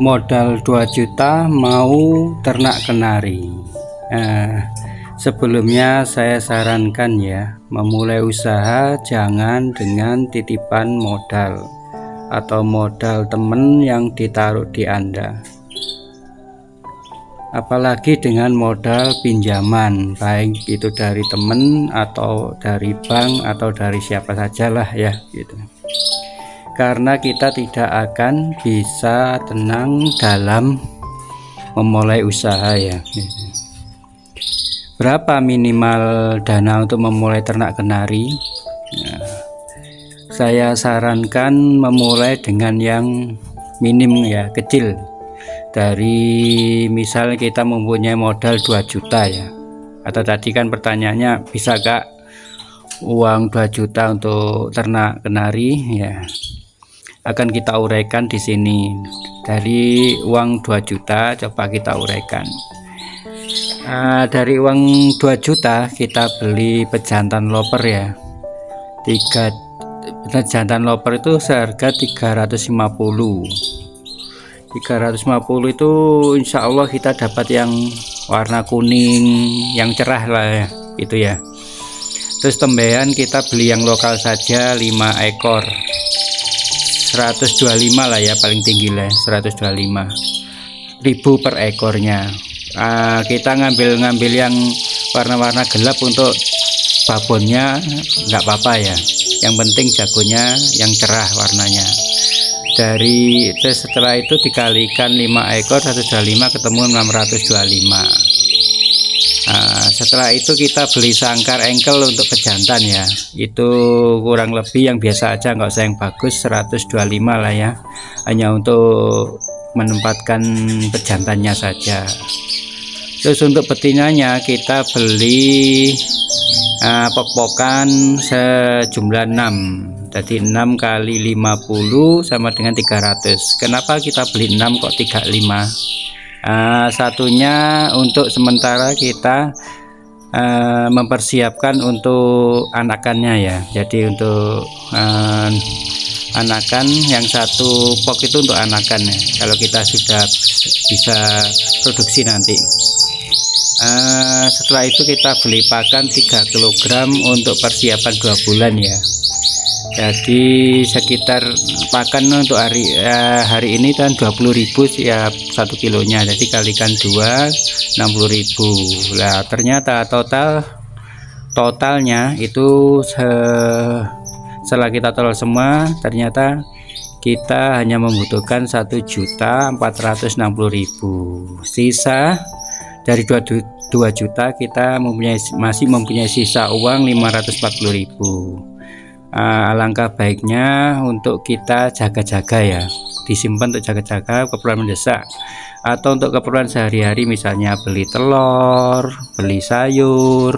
Modal 2 juta mau ternak kenari. Sebelumnya saya sarankan ya, memulai usaha jangan dengan titipan modal atau modal temen yang ditaruh di Anda, apalagi dengan modal pinjaman, baik itu dari temen atau dari bank atau dari siapa sajalah ya gitu. Karena kita tidak akan bisa tenang dalam memulai usaha ya. Berapa minimal dana untuk memulai ternak kenari? Saya sarankan memulai dengan yang minim ya, kecil. Dari misal kita mempunyai modal 2 juta ya, atau tadi kan pertanyaannya bisa Kak uang 2 juta untuk ternak kenari ya, akan kita uraikan di sini. Dari uang 2 juta coba kita uraikan. Dari uang 2 juta kita beli pejantan loper ya. Pejantan loper itu seharga 350 itu insya Allah kita dapat yang warna kuning yang cerah lah ya, itu ya. Terus tembean kita beli yang lokal saja 5 ekor 125 lah ya, paling tinggi lah 125.000 per ekornya. Kita ngambil yang warna-warna gelap untuk babonnya nggak apa-apa ya, yang penting jagonya yang cerah warnanya. Setelah itu dikalikan 5 ekor 125 ketemu 625. Setelah itu kita beli sangkar engkel untuk pejantan ya, itu kurang lebih yang biasa aja, nggak usah yang bagus, 125 lah ya, hanya untuk menempatkan pejantannya saja. Terus untuk betinanya kita beli pok-pokan sejumlah 6, jadi 6 kali 50 sama dengan 300. Kenapa kita beli 6 kok 35? Satunya untuk sementara kita mempersiapkan untuk anakannya ya, jadi untuk anakan yang satu pok itu untuk anakan ya, kalau kita sudah bisa produksi nanti. Setelah itu kita beli pakan 3 kg untuk persiapan 2 bulan ya, jadi sekitar pakan untuk hari ini kan 20.000 ya 1 kilonya, jadi kalikan 2 60.000 lah. Ternyata totalnya itu setelah kita total semua, ternyata kita hanya membutuhkan 1.460.000. Sisa dari 2 juta kita masih mempunyai sisa uang 540.000. Alangkah baiknya untuk kita jaga-jaga ya, disimpan untuk jaga-jaga keperluan mendesak atau untuk keperluan sehari-hari, misalnya beli telur, beli sayur,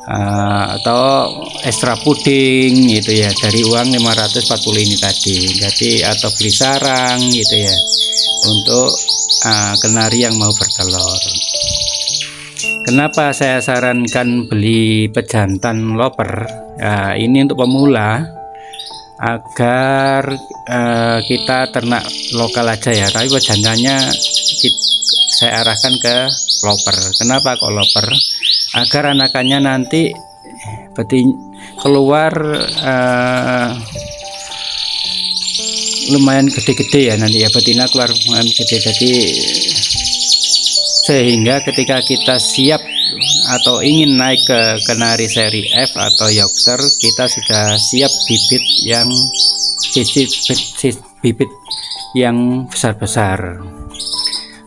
atau ekstra puding gitu ya, dari uang 540 ini tadi. Jadi atau beli sarang gitu ya, untuk kenari yang mau bertelur. Kenapa saya sarankan beli pejantan loper? Ini untuk pemula, agar kita ternak lokal aja ya, tapi pejantannya saya arahkan ke loper. Kenapa kok loper? Agar anakannya nanti keluar lumayan gede-gede ya, nanti ya betina keluar lumayan gede, jadi sehingga ketika kita siap atau ingin naik ke kenari seri F atau Yorkshire, kita sudah siap bibit yang besar-besar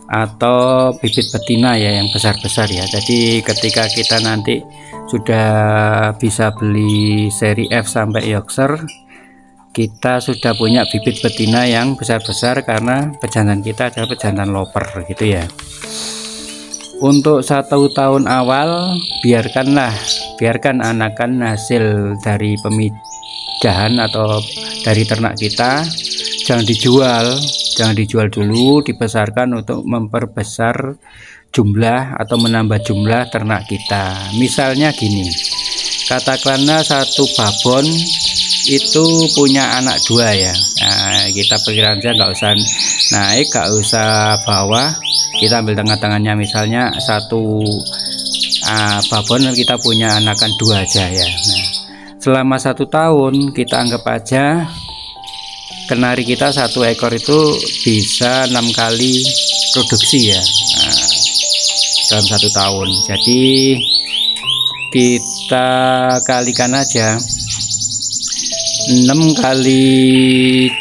atau bibit betina ya yang besar-besar ya. Jadi ketika kita nanti sudah bisa beli seri F sampai Yorkshire, kita sudah punya bibit betina yang besar-besar karena pejantan kita adalah pejantan loper gitu ya. Untuk 1 tahun awal biarkan anakan hasil dari pemijahan atau dari ternak kita, jangan dijual dulu, dibesarkan untuk memperbesar jumlah atau menambah jumlah ternak kita. Misalnya gini, katakanlah 1 babon itu punya anak 2 ya. Nah, kita perkiraan aja, nggak usah naik, nggak usah bawah, kita ambil tengah-tengahnya, misalnya satu babon kita punya anakan 2 aja ya. Nah, selama 1 tahun kita anggap aja kenari kita 1 ekor itu bisa 6 kali produksi ya. Nah, dalam 1 tahun, jadi kita kalikan aja 6 kali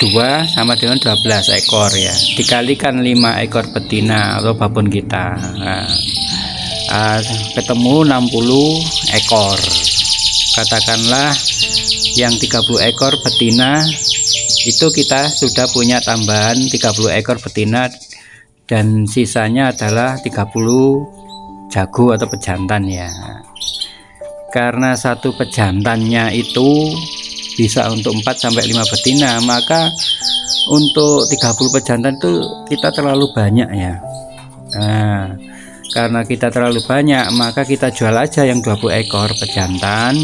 2 sama dengan 12 ekor ya, dikalikan 5 ekor betina atau babon kita. Nah, ketemu 60 ekor. Katakanlah yang 30 ekor betina itu kita sudah punya tambahan 30 ekor betina, dan sisanya adalah 30 jago atau pejantan ya. Karena satu pejantannya itu bisa untuk 4 sampai 5 betina, maka untuk 30 pejantan itu kita terlalu banyak ya. Nah, karena kita terlalu banyak, maka kita jual aja yang 20 ekor pejantan.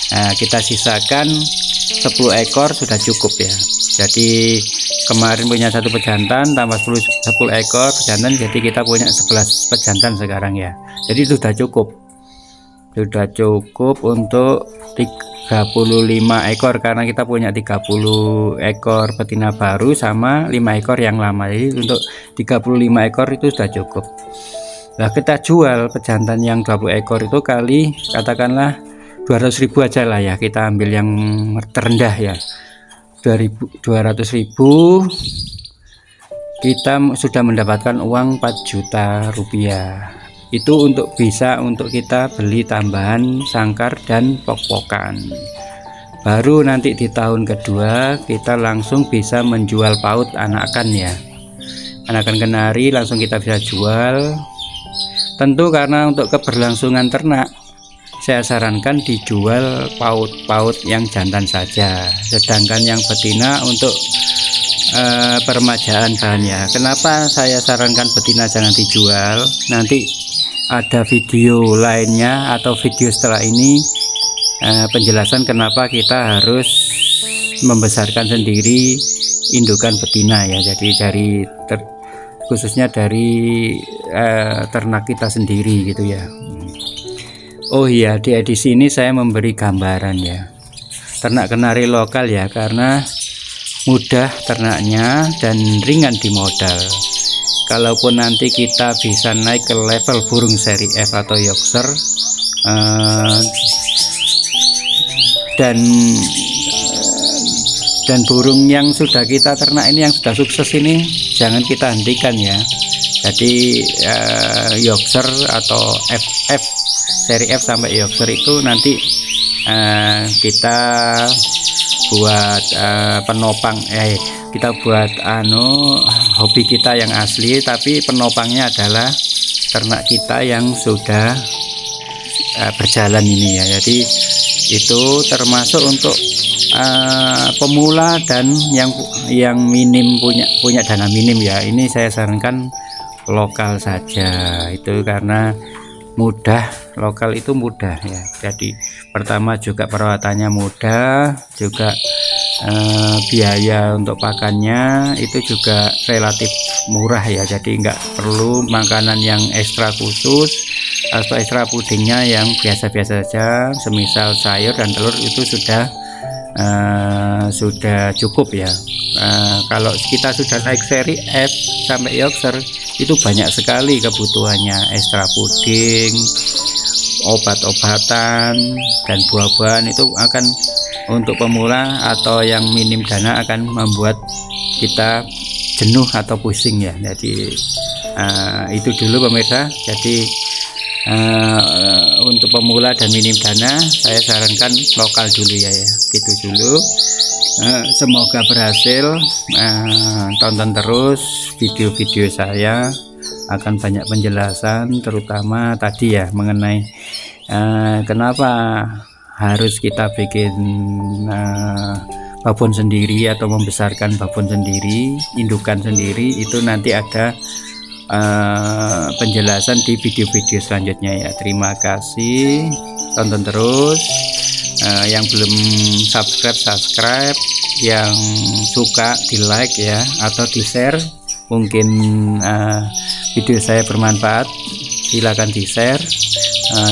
Nah, kita sisakan 10 ekor sudah cukup ya. Jadi kemarin punya 1 pejantan tambah 10 ekor pejantan, jadi kita punya 11 pejantan sekarang ya. Jadi sudah cukup untuk 35 ekor, karena kita punya 30 ekor betina baru sama 5 ekor yang lama. Jadi untuk 35 ekor itu sudah cukup. Nah, kita jual pejantan yang 20 ekor itu kali katakanlah 200.000 aja lah ya, kita ambil yang terendah ya, 200.000, kita sudah mendapatkan uang 4 juta rupiah. Itu untuk kita beli tambahan sangkar dan pok-pokan. Baru nanti di tahun kedua kita langsung bisa menjual paut anakan ya, anakan kenari langsung kita bisa jual. Tentu karena untuk keberlangsungan ternak, saya sarankan dijual paut-paut yang jantan saja, sedangkan yang betina untuk peremajaan bahannya. Kenapa saya sarankan betina jangan dijual? Nanti ada video lainnya atau video setelah ini penjelasan kenapa kita harus membesarkan sendiri indukan betina ya. Jadi khususnya dari ternak kita sendiri gitu ya. Oh iya, di edisi ini saya memberi gambaran ya ternak kenari lokal ya, karena mudah ternaknya dan ringan di modal. Kalaupun nanti kita bisa naik ke level burung seri F atau Yorkshire dan burung yang sudah kita ternak ini, yang sudah sukses ini, jangan kita hentikan ya. Jadi Yorkshire atau FF seri F sampai Yorkshire itu nanti kita buat penopang, kita buat hobi kita yang asli, tapi penopangnya adalah ternak kita yang sudah berjalan ini ya. Jadi itu termasuk untuk pemula dan yang minim, punya dana minim ya. Ini saya sarankan lokal saja, itu karena mudah, lokal itu mudah ya. Jadi pertama juga perawatannya mudah, juga biaya untuk pakannya itu juga relatif murah ya. Jadi nggak perlu makanan yang ekstra khusus atau ekstra pudingnya yang biasa-biasa saja, semisal sayur dan telur itu sudah cukup ya. Kalau kita sudah naik seri F sampai Yorkshire itu banyak sekali kebutuhannya, ekstra puding, obat-obatan dan buah-buahan. Itu akan untuk pemula atau yang minim dana akan membuat kita jenuh atau pusing ya. Jadi itu dulu pemirsa. Jadi untuk pemula dan minim dana saya sarankan lokal dulu ya, gitu dulu. Semoga berhasil. Tonton terus video-video saya, akan banyak penjelasan, terutama tadi ya mengenai kenapa harus kita bikin babon sendiri atau membesarkan babon sendiri, indukan sendiri. Itu nanti ada penjelasan di video-video selanjutnya ya. Terima kasih, tonton terus. Yang belum subscribe, yang suka di like ya, atau di share. Mungkin video saya bermanfaat, silakan di share,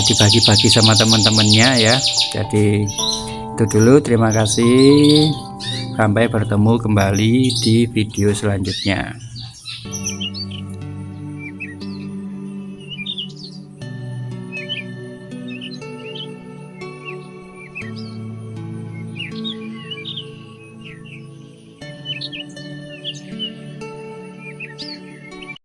dibagi-bagi sama teman-temannya ya. Jadi itu dulu, terima kasih, sampai bertemu kembali di video selanjutnya.